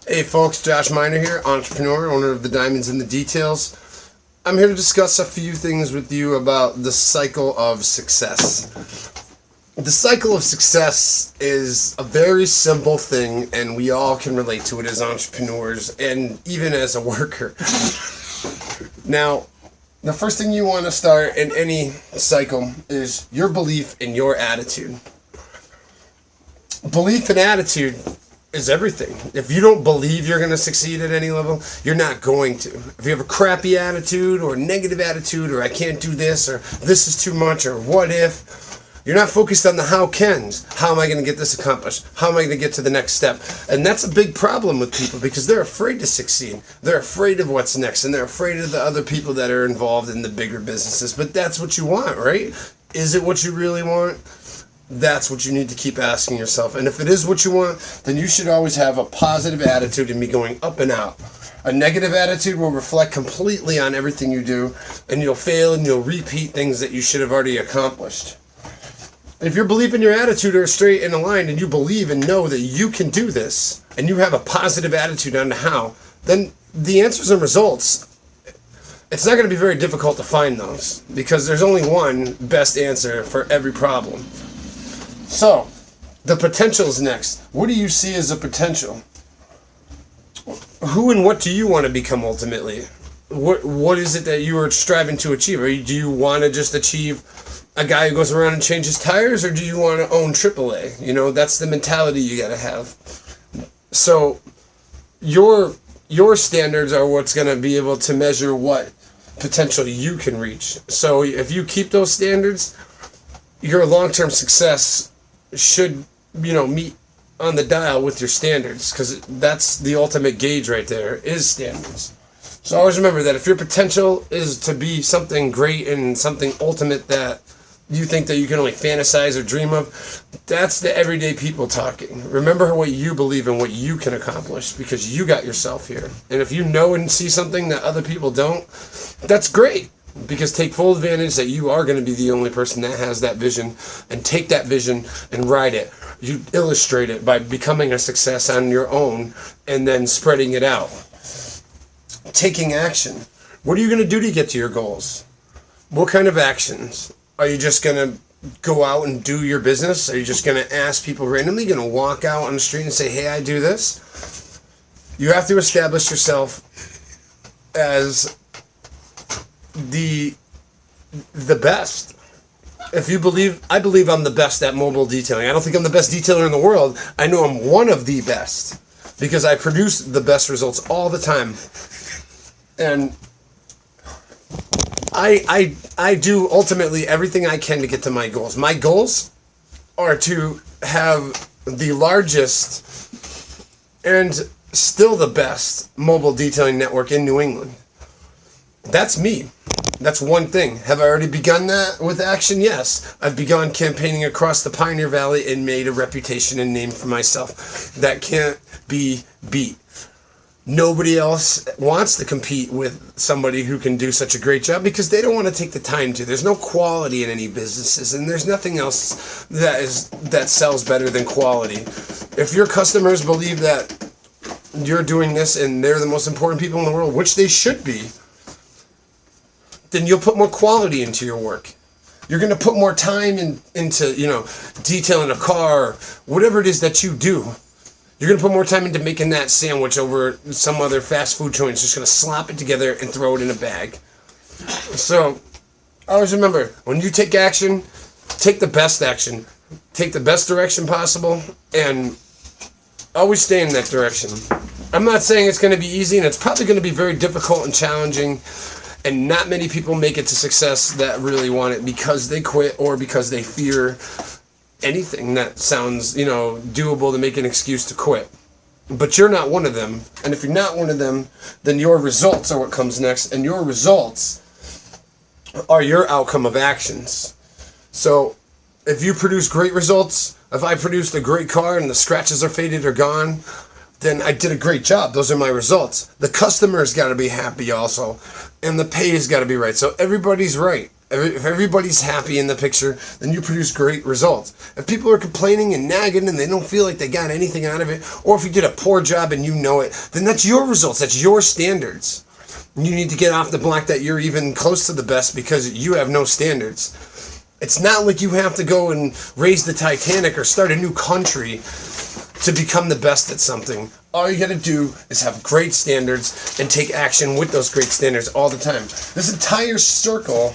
Hey folks, Josh Miner here, entrepreneur, owner of the Diamonds in the Details. I'm here to discuss a few things with you about the cycle of success. The cycle of success is a very simple thing, and we all can relate to it as entrepreneurs and even as a worker. Now, the first thing you want to start in any cycle is your belief in your attitude. Belief and attitude is everything. If you don't believe you're going to succeed at any level, you're not going to. If you have a crappy attitude or a negative attitude or I can't do this or this is too much or what if, you're not focused on the how-cans. How am I going to get this accomplished? How am I going to get to the next step? And that's a big problem with people because they're afraid to succeed. They're afraid of what's next and they're afraid of the other people that are involved in the bigger businesses. But that's what you want, right? Is it what you really want? That's what you need to keep asking yourself. And if it is what you want, then you should always have a positive attitude and be going up and out. A negative attitude will reflect completely on everything you do, and you'll fail and you'll repeat things that you should have already accomplished. If your belief and your attitude are straight and aligned, and you believe and know that you can do this, and you have a positive attitude on how, then the answers and results, it's not going to be very difficult to find those, because there's only one best answer for every problem. So, the potential is next. What do you see as a potential? Who and what do you want to become ultimately? What is it that you are striving to achieve? Do you want to just achieve a guy who goes around and changes tires, or do you want to own AAA? You know, that's the mentality you got to have. So, your standards are what's going to be able to measure what potential you can reach. So, if you keep those standards, your long-term success should, meet on the dial with your standards, because that's the ultimate gauge right there, is standards. So always remember that if your potential is to be something great and something ultimate that you think that you can only fantasize or dream of, that's the everyday people talking. Remember what you believe and what you can accomplish, because you got yourself here. And if you know and see something that other people don't, that's great. Because take full advantage that you are going to be the only person that has that vision, and take that vision and ride it. You illustrate it by becoming a success on your own and then spreading it out. Taking action. What are you going to do to get to your goals? What kind of actions? Are you just going to go out and do your business? Are you just going to ask people randomly? Going to walk out on the street and say, hey, I do this? You have to establish yourself as the best. If you believe, I believe I'm the best at mobile detailing. I don't think I'm the best detailer in the world. I know I'm one of the best because I produce the best results all the time. And I do ultimately everything I can to get to my goals. My goals are to have the largest and still the best mobile detailing network in New England. That's me. That's one thing. Have I already begun that with action? Yes. I've begun campaigning across the Pioneer Valley and made a reputation and name for myself that can't be beat. Nobody else wants to compete with somebody who can do such a great job because they don't want to take the time to. There's no quality in any businesses, and there's nothing else that sells better than quality. If your customers believe that you're doing this and they're the most important people in the world, which they should be, then you'll put more quality into your work. You're going to put more time into, detailing a car, or whatever it is that you do. You're going to put more time into making that sandwich over some other fast food joint. It's just going to slop it together and throw it in a bag. So, always remember, when you take action, take the best action. Take the best direction possible, and always stay in that direction. I'm not saying it's going to be easy, and it's probably going to be very difficult and challenging. And not many people make it to success that really want it because they quit or because they fear anything that sounds, doable to make an excuse to quit. But you're not one of them. And if you're not one of them, then your results are what comes next. And your results are your outcome of actions. So if you produce great results, if I produced a great car and the scratches are faded or gone, then I did a great job. Those are my results. The customer's got to be happy also. And the pay has got to be right. So everybody's right. If everybody's happy in the picture, then you produce great results. If people are complaining and nagging and they don't feel like they got anything out of it, or if you did a poor job and you know it, then that's your results. That's your standards. You need to get off the block that you're even close to the best because you have no standards. It's not like you have to go and raise the Titanic or start a new country to become the best at something. All you gotta do is have great standards and take action with those great standards all the time. This entire circle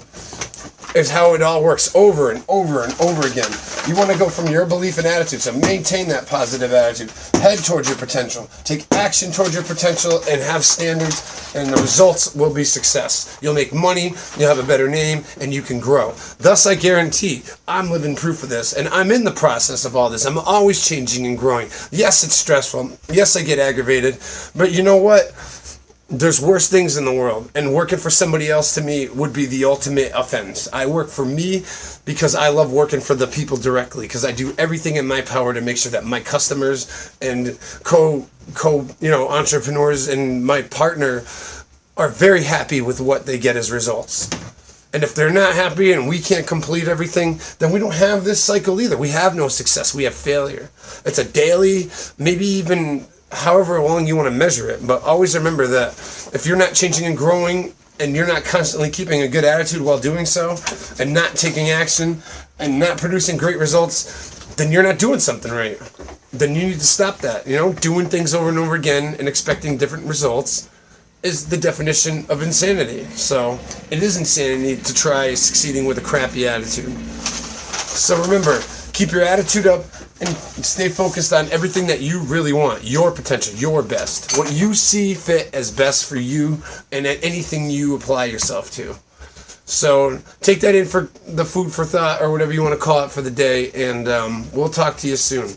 is how it all works over and over and over again. You want to go from your belief and attitude, so maintain that positive attitude. Head towards your potential. Take action towards your potential and have standards, and the results will be success. You'll make money, you'll have a better name, and you can grow. Thus, I guarantee I'm living proof of this, and I'm in the process of all this. I'm always changing and growing. Yes, it's stressful. Yes, I get aggravated, but you know what? There's worse things in the world, and working for somebody else to me would be the ultimate offense. I work for me because I love working for the people directly, because I do everything in my power to make sure that my customers and entrepreneurs and my partner are very happy with what they get as results. And if they're not happy and we can't complete everything, then we don't have this cycle either. We have no success. We have failure. It's a daily, maybe even however long you want to measure it, but always remember that if you're not changing and growing and you're not constantly keeping a good attitude while doing so and not taking action and not producing great results, then you're not doing something right. Then you need to stop that. Doing things over and over again and expecting different results is the definition of insanity. So it is insanity to try succeeding with a crappy attitude. So remember, keep your attitude up and stay focused on everything that you really want, your potential, your best, what you see fit as best for you and at anything you apply yourself to. So take that in for the food for thought or whatever you want to call it for the day, and we'll talk to you soon.